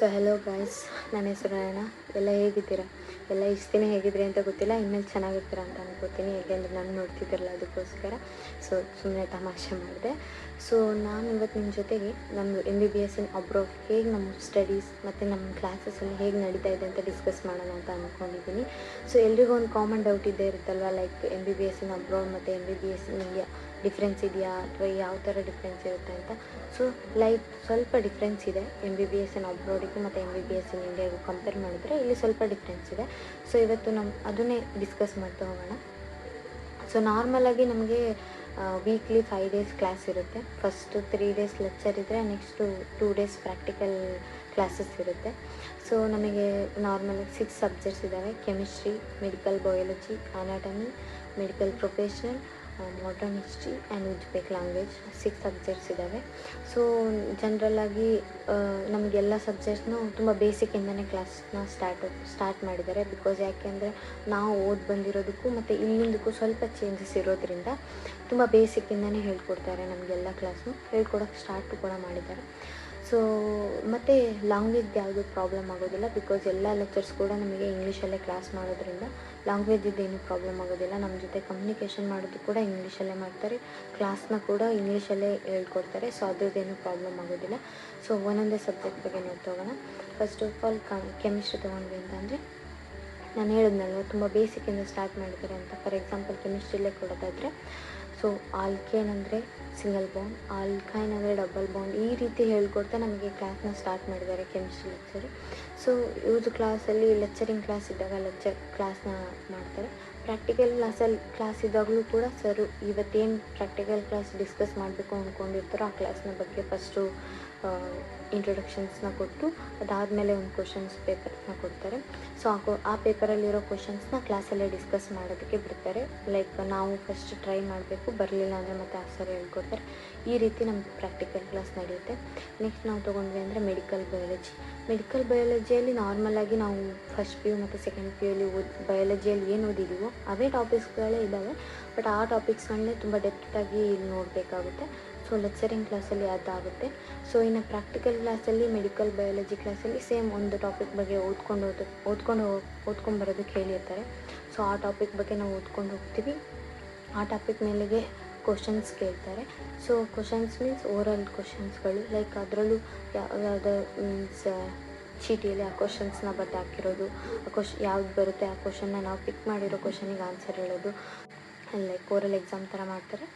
So hello guys, ನನ್ನ ಹೆಸರು ನಯನ. ಎಲ್ಲ ಹೇಗಿದ್ದೀರಾ? ಎಲ್ಲ ಇಷ್ಟು ದಿನ ಹೇಗಿದ್ರಿ ಅಂತ ಗೊತ್ತಿಲ್ಲ, ಇನ್ಮೇಲೆ ಚೆನ್ನಾಗಿರ್ತೀರ ಅಂತ ಅನ್ಕೋತೀನಿ. ಯಾಕೆಂದರೆ ನಾನು ನೋಡ್ತಿದ್ದಿರಲ್ಲ, ಅದಕ್ಕೋಸ್ಕರ ಸೊ ಸುಮ್ಮನೆ ತಮಾಷೆ ಮಾಡಿದೆ. ಸೊ ನಾನು ಇವತ್ತು ನಿಮ್ಮ ಜೊತೆಗೆ ನಮ್ಮದು MBBS ಇನ್ ಅಬ್ರಾಡ್ ಹೇಗೆ ನಮ್ಮ ಸ್ಟಡೀಸ್ ಮತ್ತು ನಮ್ಮ ಕ್ಲಾಸಸ್ಸಲ್ಲಿ ಹೇಗೆ ನಡೀತಾ ಇದೆ ಅಂತ ಡಿಸ್ಕಸ್ ಮಾಡೋಣ ಅಂತ ಅಂದ್ಕೊಂಡಿದ್ದೀನಿ. ಸೊ ಎಲ್ರಿಗೂ ಒಂದು ಕಾಮನ್ ಡೌಟ್ ಇದ್ದೇ ಇರುತ್ತಲ್ವ, ಲೈಕ್ MBBS ಇನ್ ಅಬ್ರಾಡ್ ಮತ್ತು MBBS ಇನ್ ಇಂಡಿಯಾ ಡಿಫ್ರೆನ್ಸ್ ಇದೆಯಾ ಅಥವಾ ಯಾವ ಥರ ಡಿಫ್ರೆನ್ಸ್ ಇರುತ್ತೆ ಅಂತ. ಸೊ ಲೈಕ್ ಸ್ವಲ್ಪ ಡಿಫ್ರೆನ್ಸ್ ಇದೆ MBBS ಇನ್ ಅಬ್ರಾಡಿಗೂ ಮತ್ತು MBBS ಇನ್ ಇಂಡಿಯಾಗೂ ಕಂಪೇರ್ ಮಾಡಿದ್ರೆ ಇಲ್ಲಿ ಸ್ವಲ್ಪ ಡಿಫ್ರೆನ್ಸ್ ಇದೆ. ಸೊ ಇವತ್ತು ಅದನ್ನೇ ಡಿಸ್ಕಸ್ ಮಾಡ್ತಾ ಹೋಗೋಣ. ಸೊ ನಾರ್ಮಲಾಗಿ ನಮಗೆ ವೀಕ್ಲಿ 5 ಡೇಸ್ ಕ್ಲಾಸ್ ಇರುತ್ತೆ. ಫಸ್ಟು 3 ಡೇಸ್ ಲೆಕ್ಚರ್ ಇದ್ದರೆ ನೆಕ್ಸ್ಟು 2 ಡೇಸ್ ಪ್ರಾಕ್ಟಿಕಲ್ ಕ್ಲಾಸಸ್ ಇರುತ್ತೆ. ಸೊ ನಮಗೆ ನಾರ್ಮಲಾಗಿ 6 ಸಬ್ಜೆಕ್ಟ್ಸ್ ಇದ್ದಾವೆ: chemistry, medical biology, anatomy, medical professional, modern history and Uzbek language. 6 subjects ಇದ್ದಾವೆ. ಸೊ ಜನ್ರಲ್ಲಾಗಿ ನಮಗೆಲ್ಲ ಸಬ್ಜೆಕ್ಟ್ಸ್ನು ತುಂಬ ಬೇಸಿಕ್ಕಿಂದನೇ ಕ್ಲಾಸ್ನ ಸ್ಟಾರ್ಟ್ ಮಾಡಿದ್ದಾರೆ. ಬಿಕಾಸ್ ಯಾಕೆಂದರೆ ನಾವು ಬಂದಿರೋದಕ್ಕೂ ಮತ್ತು ಇಲ್ಲಿಂದಕ್ಕೂ ಸ್ವಲ್ಪ ಚೇಂಜಸ್ ಇರೋದ್ರಿಂದ ತುಂಬ ಬೇಸಿಕ್ಕಿಂದನೇ ಹೇಳ್ಕೊಡ್ತಾರೆ. ನಮಗೆಲ್ಲ ಕ್ಲಾಸ್ನು ಹೇಳ್ಕೊಡೋಕ್ಕೆ ಸ್ಟಾರ್ಟು ಕೂಡ ಮಾಡಿದ್ದಾರೆ. ಸೊ ಮತ್ತು ಲ್ಯಾಂಗ್ವೇಜ್ ಯಾವುದೂ ಪ್ರಾಬ್ಲಮ್ ಆಗೋದಿಲ್ಲ. ಬಿಕಾಸ್ ಎಲ್ಲ ಲೆಕ್ಚರ್ಸ್ ಕೂಡ ನಮಗೆ ಇಂಗ್ಲೀಷಲ್ಲೇ ಕ್ಲಾಸ್ ಮಾಡೋದ್ರಿಂದ ಲ್ಯಾಂಗ್ವೇಜಿದ್ದೇನು ಪ್ರಾಬ್ಲಮ್ ಆಗೋದಿಲ್ಲ. ನಮ್ಮ ಜೊತೆ ಕಮ್ಯುನಿಕೇಷನ್ ಮಾಡೋದು ಕೂಡ ಇಂಗ್ಲೀಷಲ್ಲೇ ಮಾಡ್ತಾರೆ, ಕ್ಲಾಸ್ನ ಕೂಡ ಇಂಗ್ಲೀಷಲ್ಲೇ ಹೇಳ್ಕೊಡ್ತಾರೆ. ಸೊ ಅದ್ರದ್ದೇನು ಪ್ರಾಬ್ಲಮ್ ಆಗೋದಿಲ್ಲ. ಸೊ ಒಂದೊಂದೇ ಸಬ್ಜೆಕ್ಟ್ ಬಗ್ಗೆ ನೋಡ್ತಾ ಹೋಗೋಣ. ಫಸ್ಟ್ ಆಫ್ ಆಲ್ ಕೆಮಿಸ್ಟ್ರಿ ತೊಗೊಂಡ್ವಿ ಅಂತಂದರೆ, ನಾನು ಹೇಳಿದ್ನಲ್ವ ತುಂಬ ಬೇಸಿಕ್ಕಿಂದ ಸ್ಟಾರ್ಟ್ ಮಾಡಿದ್ದಾರೆ ಅಂತ. ಫಾರ್ ಎಕ್ಸಾಂಪಲ್ ಕೆಮಿಸ್ಟ್ರಿಲೇ ಕೊಡೋದಾದರೆ, ಸೊ ಆಲ್ಕೇನ್ ಅಂದರೆ ಸಿಂಗಲ್ ಬಾಂಡ್, ಆಲ್ಕೈನ್ ಅಂದರೆ ಡಬಲ್ ಬಾಂಡ್, ಈ ರೀತಿ ಹೇಳ್ಕೊಡ್ತಾ ನಮಗೆ ಕ್ಲಾಸ್ನ ಸ್ಟಾರ್ಟ್ ಮಾಡಿದ್ದಾರೆ ಕೆಮಿಸ್ಟ್ರಿ ಲೆಕ್ಚರು. ಸೊ ಇವ್ರದ್ದು ಕ್ಲಾಸಲ್ಲಿ ಲೆಕ್ಚರಿಂಗ್ ಕ್ಲಾಸ್ ಇದ್ದಾಗ ಕ್ಲಾಸ್ನ ಮಾಡ್ತಾರೆ. ಪ್ರಾಕ್ಟಿಕಲ್ ಕ್ಲಾಸ್ ಇದ್ದಾಗಲೂ ಕೂಡ ಸರು ಇವತ್ತೇನು ಪ್ರಾಕ್ಟಿಕಲ್ ಕ್ಲಾಸ್ ಡಿಸ್ಕಸ್ ಮಾಡಬೇಕು ಅಂದ್ಕೊಂಡಿರ್ತಾರೋ ಆ ಕ್ಲಾಸ್ನ ಬಗ್ಗೆ ಫಸ್ಟು ಇಂಟ್ರೊಡಕ್ಷನ್ಸ್ನ ಕೊಟ್ಟು ಅದಾದಮೇಲೆ ಒಂದು ಕ್ವಶನ್ಸ್ ಪೇಪರ್ನ ಕೊಡ್ತಾರೆ. ಸೊ ಆ ಪೇಪರಲ್ಲಿರೋ ಕ್ವಶನ್ಸ್ನ ಕ್ಲಾಸಲ್ಲೇ ಡಿಸ್ಕಸ್ ಮಾಡೋದಕ್ಕೆ ಬಿಡ್ತಾರೆ. ಲೈಕ್ ನಾವು ಫಸ್ಟ್ ಟ್ರೈ ಮಾಡಬೇಕು, ಬರಲಿಲ್ಲ ಅಂದರೆ ಮತ್ತೆ ಆ ಸರ್ ಹೇಳ್ಕೊಡ್ತಾರೆ. ಈ ರೀತಿ ನಮ್ಗೆ ಪ್ರಾಕ್ಟಿಕಲ್ ಕ್ಲಾಸ್ ನಡೆಯುತ್ತೆ. ನೆಕ್ಸ್ಟ್ ನಾವು ತೊಗೊಂಡ್ವಿ ಅಂದರೆ ಮೆಡಿಕಲ್ ಬಯಾಲಜಿಯಲ್ಲಿ ನಾರ್ಮಲಾಗಿ ನಾವು ಫಸ್ಟ್ PU ಮತ್ತು ಸೆಕೆಂಡ್ PUಲಿ ಬಯಾಲಜಿಯಲ್ಲಿ ಏನು ಓದಿದ್ದೀವೋ ಅವೇ ಟಾಪಿಕ್ಸ್ಗಳೇ ಇದ್ದಾವೆ. ಬಟ್ ಆ ಟಾಪಿಕ್ಸ್ಗಳನ್ನೇ ತುಂಬ ಡೆಪ್ತಾಗಿ ಇಲ್ಲಿ ನೋಡಬೇಕಾಗುತ್ತೆ. ಸೊ ಲೆಕ್ಚರಿಂಗ್ ಕ್ಲಾಸಲ್ಲಿ ಅದಾಗುತ್ತೆ. ಸೊ ಇನ್ನು ಪ್ರಾಕ್ಟಿಕಲ್ ಕ್ಲಾಸಲ್ಲಿ ಮೆಡಿಕಲ್ ಬಯಾಲಜಿ ಕ್ಲಾಸಲ್ಲಿ ಸೇಮ್ ಒಂದು ಟಾಪಿಕ್ ಬಗ್ಗೆ ಓದ್ಕೊಂಬರೋದಕ್ಕೆ ಹೇಳಿರ್ತಾರೆ. ಸೊ ಆ ಟಾಪಿಕ್ ಬಗ್ಗೆ ನಾವು ಓದ್ಕೊಂಡು ಹೋಗ್ತೀವಿ. ಆ ಟಾಪಿಕ್ ಮೇಲೆಗೆ ಕ್ವಶನ್ಸ್ ಕೇಳ್ತಾರೆ. ಸೊ ಕ್ವಶನ್ಸ್ ಮೀನ್ಸ್ ಓರಲ್ ಕ್ವಶನ್ಸ್ಗಳು, ಲೈಕ್ ಅದರಲ್ಲೂ ಯಾವುದೋ ಮೀನ್ಸ್ ಚೀಟಿಯಲ್ಲಿ ಆ ಕ್ವಶನ್ಸ್ನ ಬರೆದು ಹಾಕಿರೋದು, ಯಾವ್ದು ಬರುತ್ತೆ ಆ ಕ್ವಶನ್ನ ನಾವು ಪಿಕ್ ಮಾಡಿರೋ ಕ್ವಶನಿಗೆ ಆನ್ಸರ್ ಹೇಳೋದು, ಲೈಕ್ ಓರಲ್ ಎಕ್ಸಾಮ್ ಥರ ಮಾಡ್ತಾರೆ.